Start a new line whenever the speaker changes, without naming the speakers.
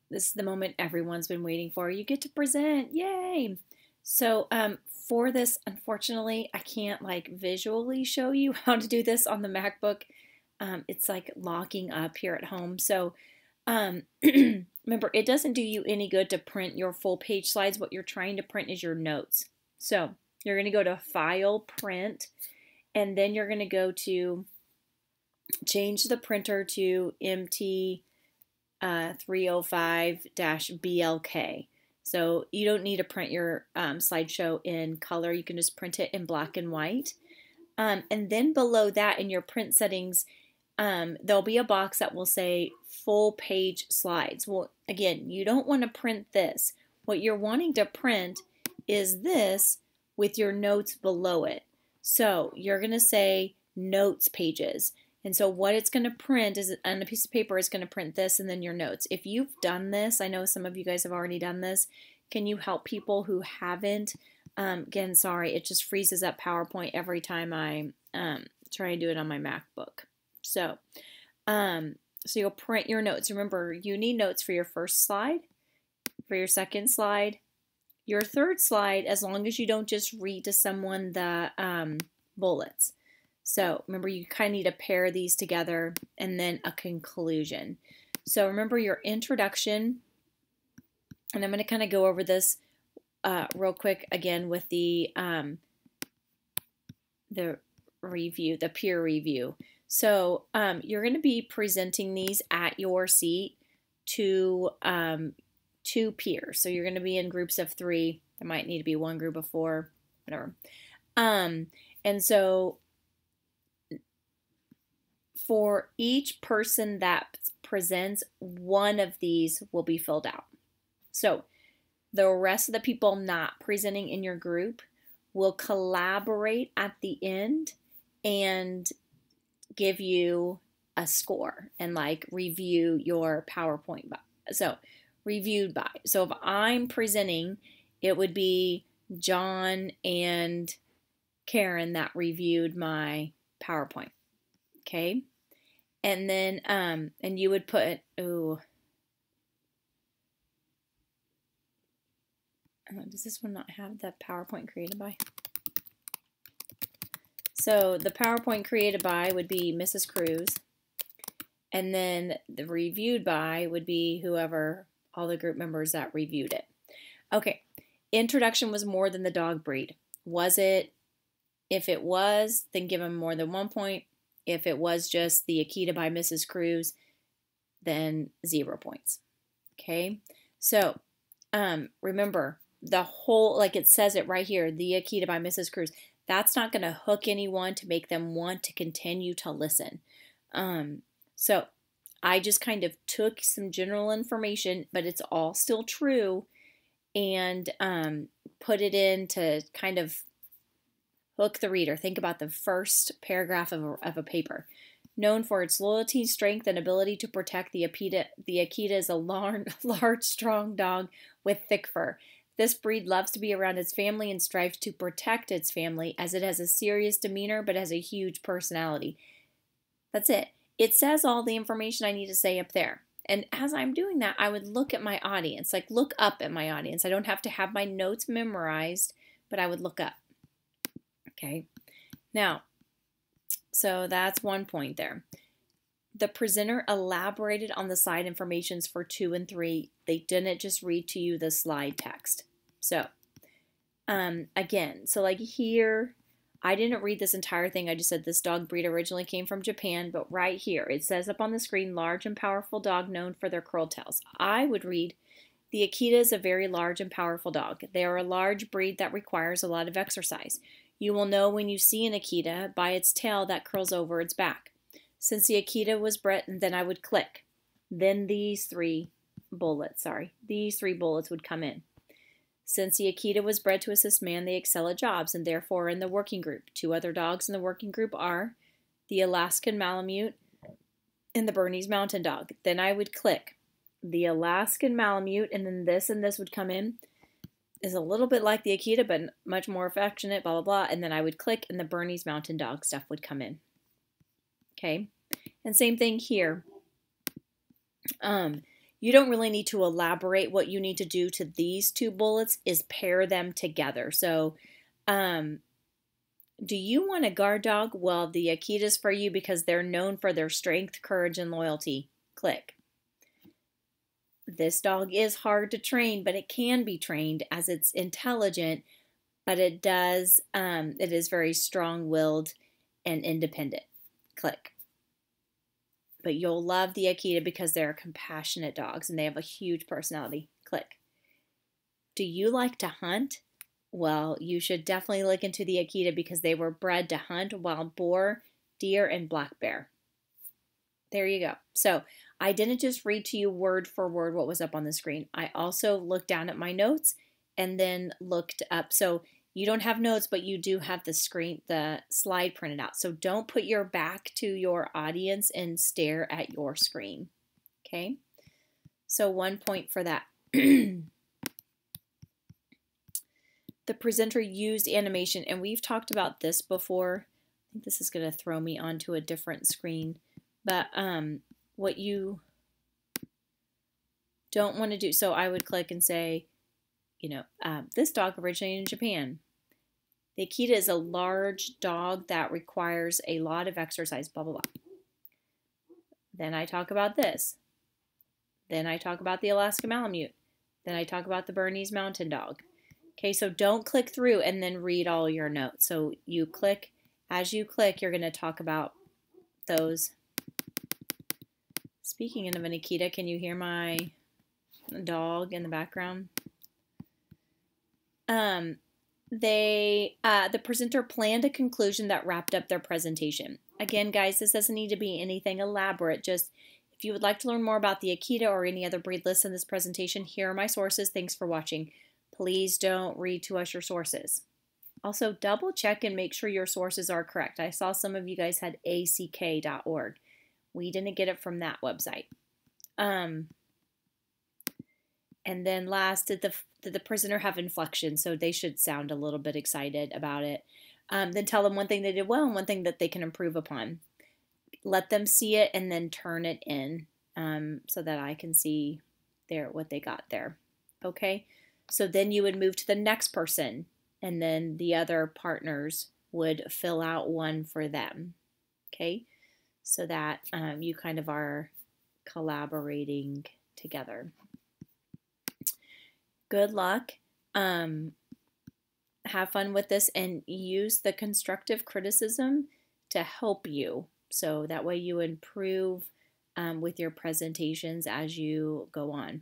This is the moment everyone's been waiting for. You get to present. Yay! So for this, unfortunately, I can't like visually show you how to do this on the MacBook. It's like locking up here at home. So remember, it doesn't do you any good to print your full page slides. What you're trying to print is your notes. So you're going to go to File, Print, and then you're going to go to change the printer to MT 305-BLK. So you don't need to print your slideshow in color. You can just print it in black and white. And then below that in your print settings, there'll be a box that will say full page slides. Well, again, you don't want to print this. What you're wanting to print is this with your notes below it. So you're going to say notes pages. And so what it's going to print is on a piece of paper, it's going to print this and then your notes. If you've done this, I know some of you guys have already done this. Can you help people who haven't? Again, sorry, it just freezes up PowerPoint every time I try and do it on my MacBook. So you'll print your notes. Remember, you need notes for your first slide, for your second slide, your third slide, as long as you don't just read to someone the bullets. So remember, you kind of need to pair these together and then a conclusion. So remember your introduction, and I'm going to kind of go over this real quick again with the review, the peer review. So you're going to be presenting these at your seat to two peers. So you're going to be in groups of 3. There might need to be one group of 4, whatever. And so for each person that presents, one of these will be filled out. So the rest of the people not presenting in your group will collaborate at the end and give you a score and like review your PowerPoint. So reviewed by. So if I'm presenting, it would be John and Karen that reviewed my PowerPoint. Okay. And then, and you would put, does this one not have the PowerPoint created by? So the PowerPoint created by would be Mrs. Cruz. And then the reviewed by would be whoever, all the group members that reviewed it. Okay. Introduction was more than the dog breed. Was it? If it was, then give them more than 1 point. If it was just the Akita by Mrs. Cruz, then 0 points. Okay. So remember, the whole, like it says it right here, the Akita by Mrs. Cruz, that's not going to hook anyone to make them want to continue to listen. So I just kind of took some general information, but it's all still true, and put it in to kind of hook the reader. Think about the first paragraph of a paper. Known for its loyalty, strength, and ability to protect, the Akita is a large, strong dog with thick fur. This breed loves to be around its family and strives to protect its family, as it has a serious demeanor but has a huge personality. That's it. It says all the information I need to say up there. And as I'm doing that, I would look at my audience, like look up at my audience. I don't have to have my notes memorized, but I would look up. Okay. Now, so that's 1 point there. The presenter elaborated on the slide informations for 2 and 3. They didn't just read to you the slide text. So, again, so like here, I didn't read this entire thing. I just said this dog breed originally came from Japan, but right here, it says up on the screen, large and powerful dog known for their curled tails. I would read, the Akita is a very large and powerful dog. They are a large breed that requires a lot of exercise. You will know when you see an Akita by its tail that curls over its back. Since the Akita was bred, and then I would click. Then these 3 bullets would come in. Since the Akita was bred to assist man, they excel at jobs and therefore in the working group. 2 other dogs in the working group are the Alaskan Malamute and the Bernese Mountain Dog. Then I would click. The Alaskan Malamute, and then this would come in, is a little bit like the Akita, but much more affectionate, blah, blah, blah. And then I would click, and the Bernese Mountain Dog stuff would come in. Okay. And same thing here. you don't really need to elaborate. What you need to do to these two bullets is pair them together. So, do you want a guard dog? Well, the Akita's for you because they're known for their strength, courage, and loyalty. Click. This dog is hard to train, but it can be trained as it's intelligent, but it is very strong-willed and independent. Click. But you'll love the Akita because they're compassionate dogs and they have a huge personality. Click. Do you like to hunt? Well, you should definitely look into the Akita because they were bred to hunt wild boar, deer, and black bear. There you go. So I didn't just read to you word for word what was up on the screen. I also looked down at my notes and then looked up. So you don't have notes, but you do have the slide printed out. So don't put your back to your audience and stare at your screen. Okay? So 1 point for that. The presenter used animation, and we've talked about this before. I think this is going to throw me onto a different screen. But what you don't want to do, so I would click and say, this dog originated in Japan. The Akita is a large dog that requires a lot of exercise, blah, blah, blah. Then I talk about this. Then I talk about the Alaska Malamute. Then I talk about the Bernese Mountain Dog. Okay, so don't click through and then read all your notes. So you click, as you click, you're going to talk about those. Speaking of an Akita, can you hear my dog in the background? The presenter planned a conclusion that wrapped up their presentation. Again, guys, this doesn't need to be anything elaborate. Just if you would like to learn more about the Akita or any other breed listed in this presentation, here are my sources. Thanks for watching. Please don't read to us your sources. Also, double check and make sure your sources are correct. I saw some of you guys had ack.org. We didn't get it from that website. And then last, did the presenter have inflection? So they should sound a little bit excited about it. Then tell them one thing they did well and one thing that they can improve upon. Let them see it and then turn it in so that I can see what they got there. Okay, so then you would move to the next person and then the other partners would fill out one for them. Okay, so that you kind of are collaborating together. Good luck. Have fun with this and use the constructive criticism to help you. So that way you improve with your presentations as you go on.